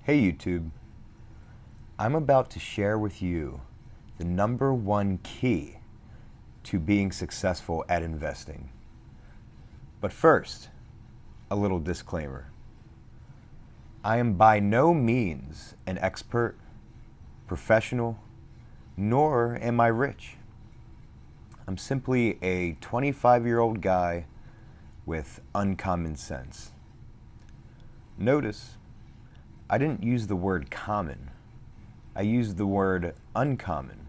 Hey YouTube, I'm about to share with you the #1 key to being successful at investing. But first, a little disclaimer. I am by no means an expert, professional, nor am I rich. I'm simply a 25-year-old guy with uncommon sense. Notice, I didn't use the word common. I used the word uncommon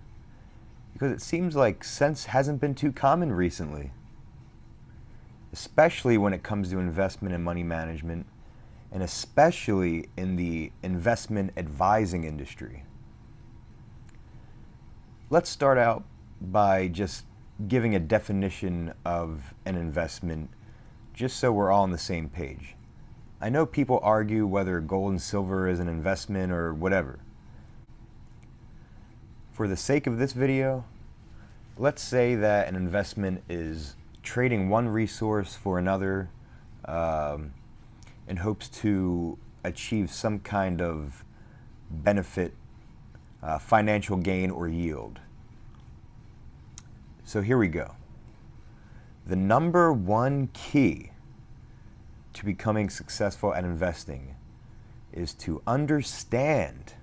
because it seems like sense hasn't been too common recently, especially when it comes to investment and money management, and especially in the investment advising industry. Let's start out by just giving a definition of an investment just so we're all on the same page. I know people argue whether gold and silver is an investment or whatever. For the sake of this video, let's say that an investment is trading one resource for another in hopes to achieve some kind of benefit, financial gain or yield. So here we go. The #1 key to becoming successful at investing is to understand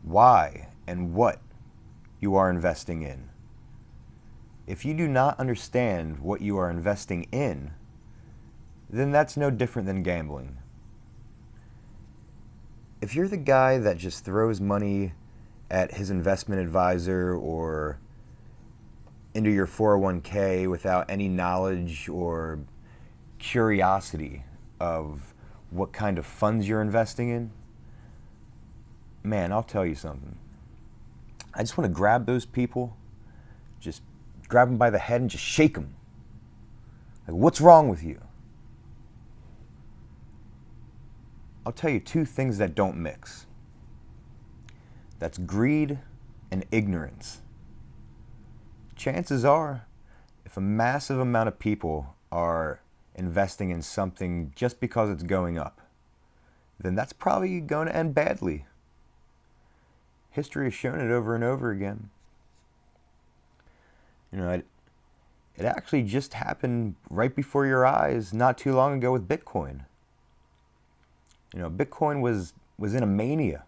why and what you are investing in. If you do not understand what you are investing in, then that's no different than gambling. If you're the guy that just throws money at his investment advisor or into your 401k without any knowledge or curiosity of what kind of funds you're investing in, man, I'll tell you something. I just want to grab those people, just grab them by the head and just shake them. Like, what's wrong with you? I'll tell you two things that don't mix. That's greed and ignorance. Chances are, if a massive amount of people are investing in something just because it's going up, then that's probably going to end badly. History has shown it over and over again. You know, it actually just happened right before your eyes not too long ago with Bitcoin. You know, Bitcoin was in a mania,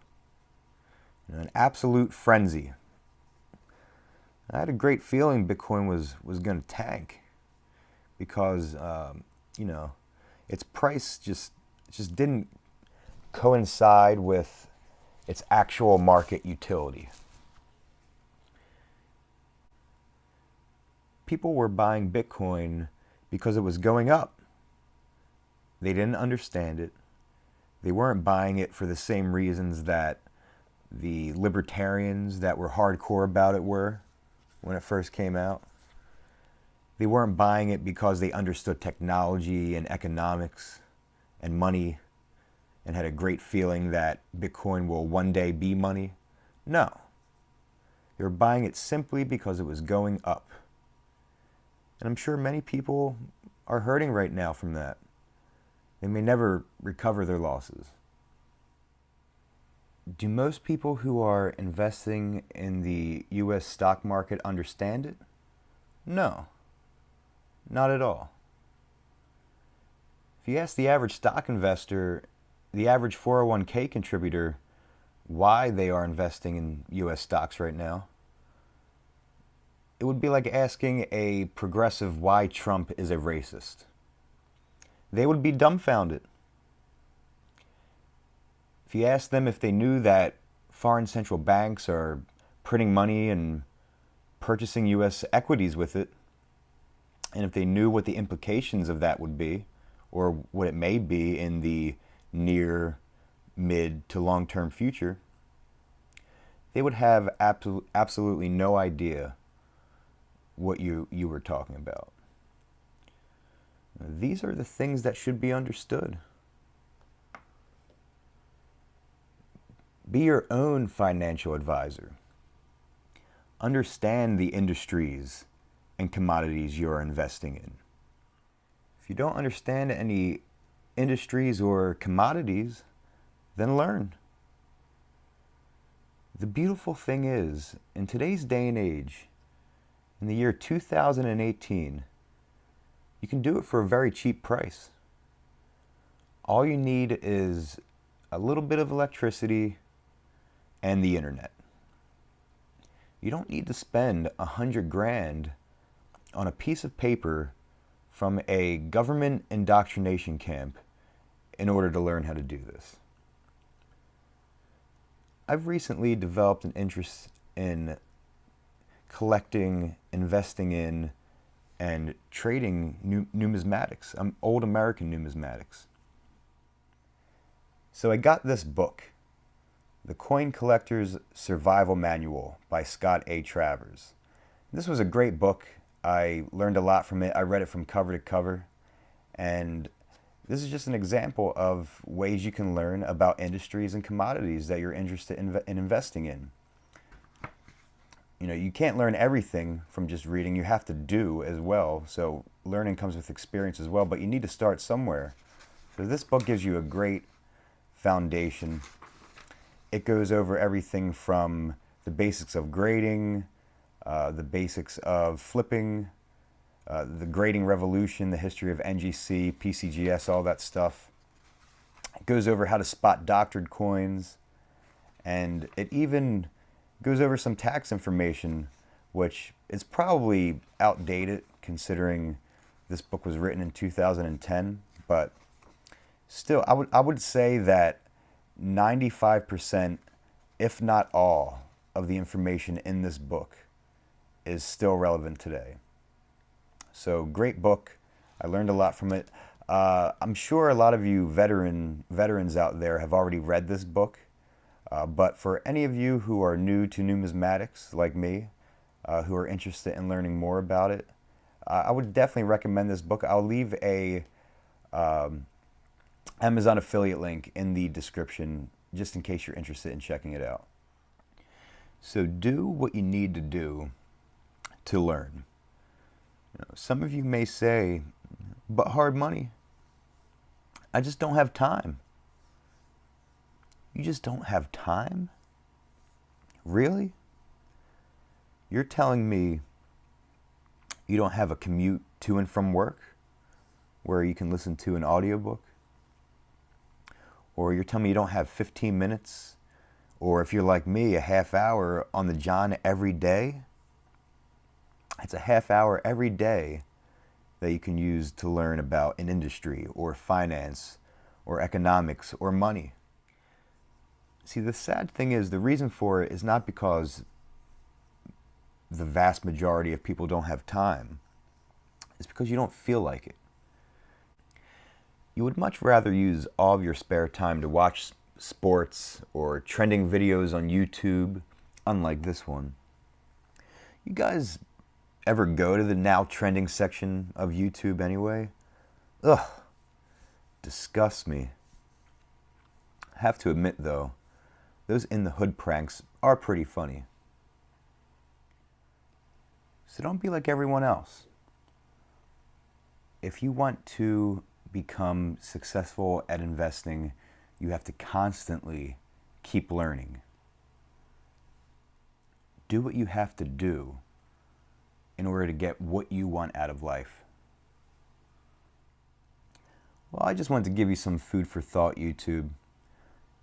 an absolute frenzy. I had a great feeling Bitcoin was going to tank because, its price just didn't coincide with its actual market utility. People were buying Bitcoin because it was going up. They didn't understand it. They weren't buying it for the same reasons that the libertarians that were hardcore about it were when it first came out. They weren't buying it because they understood technology and economics and money and had a great feeling that Bitcoin will one day be money. No. They were buying it simply because it was going up. And I'm sure many people are hurting right now from that. They may never recover their losses. Do most people who are investing in the US stock market understand it? No, not at all. If you ask the average stock investor, the average 401k contributor, why they are investing in US stocks right now, it would be like asking a progressive why Trump is a racist. They would be dumbfounded. If you ask them if they knew that foreign central banks are printing money and purchasing US equities with it, and if they knew what the implications of that would be, or what it may be in the near, mid to long-term future, they would have absolutely no idea what you were talking about. These are the things that should be understood. Be your own financial advisor. Understand the industries and commodities you're investing in. If you don't understand any industries or commodities, then learn. The beautiful thing is, in today's day and age, in the year 2018, you can do it for a very cheap price. All you need is a little bit of electricity and the internet. You don't need to spend $100,000 on a piece of paper from a government indoctrination camp in order to learn how to do this. I've recently developed an interest in collecting, investing in, and trading numismatics, old American numismatics. So I got this book, The Coin Collector's Survival Manual by Scott A. Travers. This was a great book. I learned a lot from it. I read it from cover to cover. And this is just an example of ways you can learn about industries and commodities that you're interested in investing in. You know, you can't learn everything from just reading. You have to do as well. So learning comes with experience as well, but you need to start somewhere. So this book gives you a great foundation. It goes over everything from the basics of grading, the basics of flipping, the grading revolution, the history of NGC, PCGS, all that stuff. It goes over how to spot doctored coins, and it even goes over some tax information, which is probably outdated considering this book was written in 2010, but still, I would say that 95%, if not all, of the information in this book is still relevant today. So great book. I learned a lot from it. I'm sure a lot of you veterans out there have already read this book, but for any of you who are new to numismatics like me, who are interested in learning more about it, I would definitely recommend this book. I'll leave a Amazon affiliate link in the description just in case you're interested in checking it out. So do what you need to do to learn. You know, some of you may say, but hard money, I just don't have time. You just don't have time? Really? You're telling me you don't have a commute to and from work where you can listen to an audiobook? Or you're telling me you don't have 15 minutes, or if you're like me, a half hour on the John every day? It's a half hour every day that you can use to learn about an industry, or finance, or economics, or money. See, the sad thing is, the reason for it is not because the vast majority of people don't have time. It's because you don't feel like it. You would much rather use all of your spare time to watch sports or trending videos on YouTube, unlike this one. You guys ever go to the now trending section of YouTube anyway? Ugh, disgusts me. I have to admit though, those in the hood pranks are pretty funny. So don't be like everyone else. If you want to become successful at investing, you have to constantly keep learning. Do what you have to do in order to get what you want out of life. Well, I just wanted to give you some food for thought, YouTube.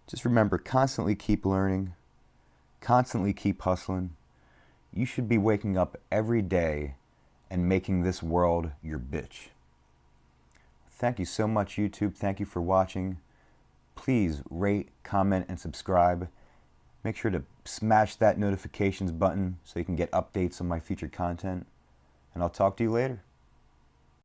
Just remember, constantly keep learning, constantly keep hustling. You should be waking up every day and making this world your bitch. Thank you so much, YouTube. Thank you for watching. Please rate, comment, and subscribe. Make sure to smash that notifications button so you can get updates on my future content. And I'll talk to you later.